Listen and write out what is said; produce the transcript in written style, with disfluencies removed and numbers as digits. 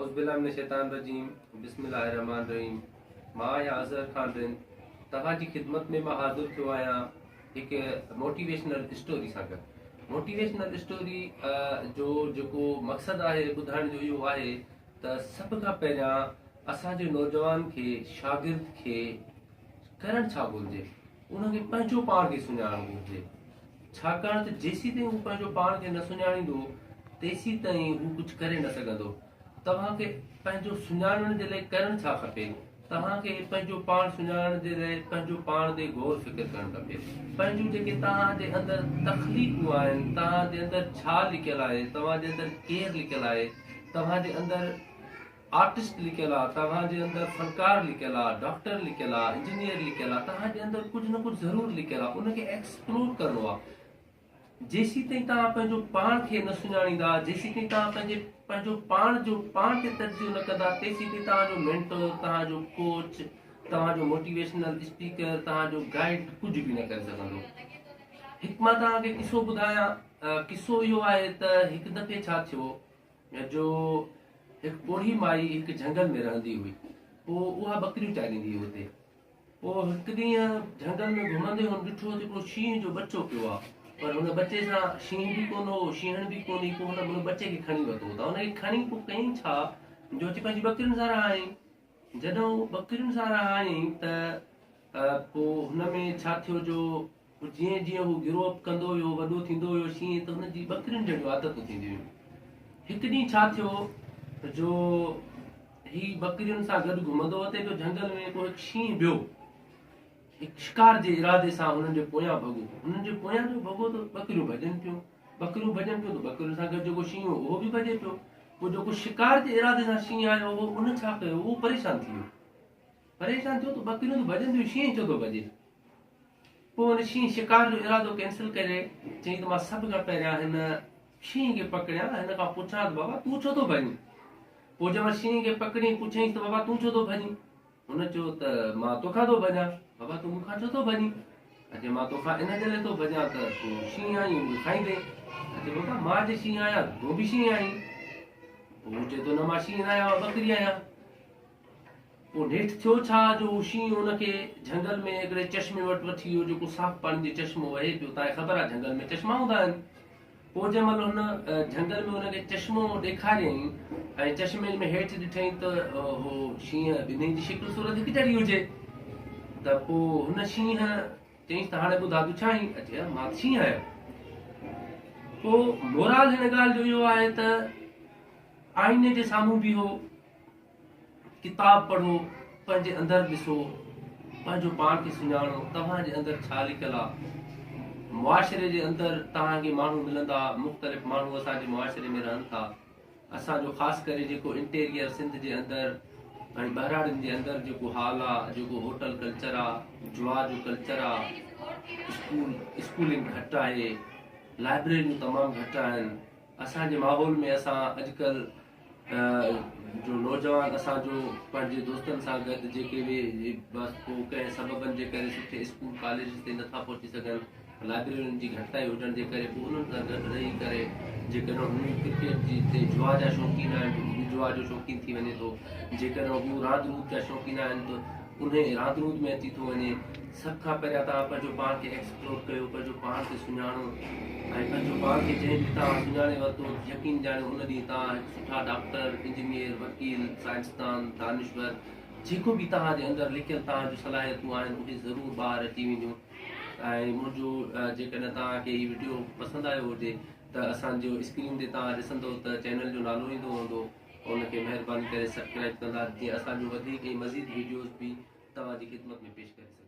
औज़ुबिल्लाहिमिनश्शैतानिर्रजीम बिस्मिल्लाहिर्रहमानिर्रहीम। मां या अज़हर ख़ान रिन तव्हांजी ख़िदमत में मां हाज़िर थियो आहियां हिकु मोटिवेशनल स्टोरी सां गॾु। मोटिवेशनल स्टोरी जो जेको मक़सदु आहे ॿुधाइण जो इहो आहे त सभ खां पहिरियां असांजे नौजवान खे शागिर्द खे करणु छा घुरिजे, उनखे पंहिंजो पाण खे सुञाणणु घुरिजे। छाकाणि त जेसीं ताईं हू पंहिंजो पाण खे न सुञाणींदो तेसीं ताईं हू कुझु करे न सघंदो। तव्हांखे पंहिंजो सुञाणण जे लाइ करणु छा खपे? तव्हांखे पंहिंजो पाण सुञाणण जे लाइ पंहिंजो पाण ते गौर फ़िक्र करणु खपे। पंहिंजूं जेके तव्हांजे अंदरि तख़लीक़ूं आहिनि, तव्हांजे अंदरि छा लिकियलु आहे, तव्हांजे अंदरि केरु लिकियलु आहे, तव्हांजे अंदरि आर्टिस्ट लिकियलु आहे, तव्हांजे अंदरि फनकार लिकियलु आहे, डॉक्टर लिकियलु आहे, इंजीनियर लिकियलु आहे, तव्हांजे अंदरि कुझु न कुझु ज़रूरु लिकियलु आहे। उनखे एक्सप्लोर करिणो आहे। जेसीं ताईं तव्हां पंहिंजो पाण खे न सुञाणींदा, जेसीं ताईं तव्हां पंहिंजो पाण जो पाण ते तवजो न कंदा, तेसीं ताईं तव्हांजो मेंटर, तव्हांजो कोच, तव्हांजो मोटिवेशनल स्पीकर, तव्हांजो गाइड कुझु बि न करे सघंदो। हिकु मां तव्हांखे किसो ॿुधायां। किसो इहो आहे त हिकु दफ़े छा थियो, जो हिकु ॿुढ़ी माई हिकु झंगल में रहंदी हुई। पोइ उहा बकरियूं चारींदी हुई हुते। पोइ हिकु ॾींहुं झंगल में घुमंदे हुन ॾिठो त हिकिड़ो शींहं जो बचो पियो आहे, पर हुन बचे सां शींहं बि कोन हो, शींहण बि कोन्हे। पोइ हुन बचे खे खणी वरितो त हुनखे खणी पोइ कईं छा, जो अची पंहिंजी बकरियुनि सां रहायईं। जॾहिं बकरियुनि सां रहायईं त पोइ हुन में छा थियो, जो जीअं जीअं हू ग्रो अप कंदो वियो, वॾो थींदो वियो शींहं, त हुनजी बकरियुनि जहिड़ियूं आदतूं थींदियूं हुयूं। हिकु ॾींहुं छा थियो, जो ही बकरियुनि सां गॾु घुमंदो वते पियो झंगल में। पोइ हिकु शींहं ॿियो हिकु शिकार जे इरादे सां हुननि जे पोयां भॻो। हुननि जे पोयां जो भॻो त बकरियूं भॼनि पियूं। बकरियूं भॼनि पियूं त बकरियुनि सां गॾु जेको शींहं हो उहो बि भॼे पियो। पोइ जेको शिकार जे इरादे सां शींहं आयो हो, उन छा कयो, उहो परेशान थी वियो। परेशान थियो त बकरियूं त भॼंदियूं, शींहं छो थो भॼे। पोइ हुन शींहं शिकार जो इरादो कैंसिल करे चई त मां सभ खां पहिरियां हिन शींहं खे पकड़ियां, हिन खां पुछां त बाबा तूं छो थो भॼीं। पोइ जंहिं महिल शींहं खे पकड़ी पुछईंसि त बाबा तूं छो थो भॼीं। हुन चयो त मां तोखां थो भॼां। बाबा तूं मूंखां छो थो भॼीं? अचे मां तोखां इन करे थो भॼां त तूं शींहं आहीं, मूंखे खाईंदे। अचे बाबा मां जे शींहं आहियां, तूं बि शींहं आहीं। पोइ हू चए थो न मां शींहं न आहियां, मां बकरी आहियां। पोइ नेठि थियो छा, जो शींहं हुनखे झंगल में हिकिड़े चश्मे वटि वठी वियो, जेको साफ़ पाणी जो चश्मो वहे पियो। तव्हांखे ख़बर आहे झंगल में चश्मा हूंदा आहिनि। पोइ जंहिं महिल हुन झंगल में हुनखे चश्मो ॾेखारियईं ऐं चश्मे में हेठि ॾिठईं त हो शींहं ॿिन्हिनि जी शिकिल सूरत हिकु जहिड़ी हुजे। त पोइ हुन शींहं चयईंसि त हाणे ॿुधा तूं छा आहीं। अचे मां शींहं आहियां। पोइ मोराल हिन ॻाल्हि जो इहो आहे त आईने जे साम्हूं बीहो, किताब पढ़ो, पंहिंजे अंदरि ॾिसो, पंहिंजो पाण खे सुञाणो, तव्हांजे अंदरि छा लिकियलु आहे। मुआशिरे जे अंदरि तव्हांखे माण्हू मिलंदा, मुख़्तलिफ़ माण्हू असांजे मुआशिरे में रहनि था। असांजो ख़ासि करे जेको इंटीरियर सिंध जे अंदरि ऐं बहिराड़ियुनि जे अंदरि जेको हाल आहे, जेको होटल कल्चर आहे, जुआ जो कल्चर आहे, स्कूलिंग घटि आहे, लाइब्रेरियूं तमामु घटि आहिनि। असांजे माहौल में असां अॼुकल्ह जो नौजवान असांजो पंहिंजे दोस्तनि सां गॾु जेके बि बसि पोइ कंहिं सबबनि जे करे सुठे स्कूल कॉलेज ते नथा पहुची सघनि, लाइब्रेरियुनि जी घटिताई हुजण जे करे पोइ उन्हनि सां गॾु रही करे जेकॾहिं हू क्रिकेट जी ते जुआ जा शौक़ीन आहिनि त जुआ जो शौक़ीन थी वञे थो। जेकॾहिं हू रांदि रूद जा शौक़ीन आहिनि त उन रांदि रूद में अची थो वञे। सभ खां पहिरियां तव्हां पंहिंजो पाण खे एक्सप्लोर कयो, पंहिंजो पाण खे सुञाणो ऐं पंहिंजो पाण खे जंहिं ॾींहुं तव्हां सुञाणे वरितो, यकीन ॼाणियो उन ॾींहुं तव्हां सुठा डॉक्टर, इंजीनियर, वकील, साइंसदान, दानिश्वर, जेको बि तव्हांजे अंदरि लिकियलु तव्हांजूं सलाहियतूं आहिनि उहे ज़रूरु ॿाहिरि अची वेंदियूं। ऐं मुंहिंजो जेकॾहिं तव्हांखे हीउ वीडियो पसंदि आयो हुजे त असांजो स्क्रीन ते तव्हां ॾिसंदो त चैनल जो नालो ईंदो हूंदो, उनखे महिरबानी करे सब्सक्राइब कंदा, जीअं असांजो वधीक ऐं मज़ीद वीडियोज़ बि तव्हांजी ख़िदमत में पेश करे सघूं।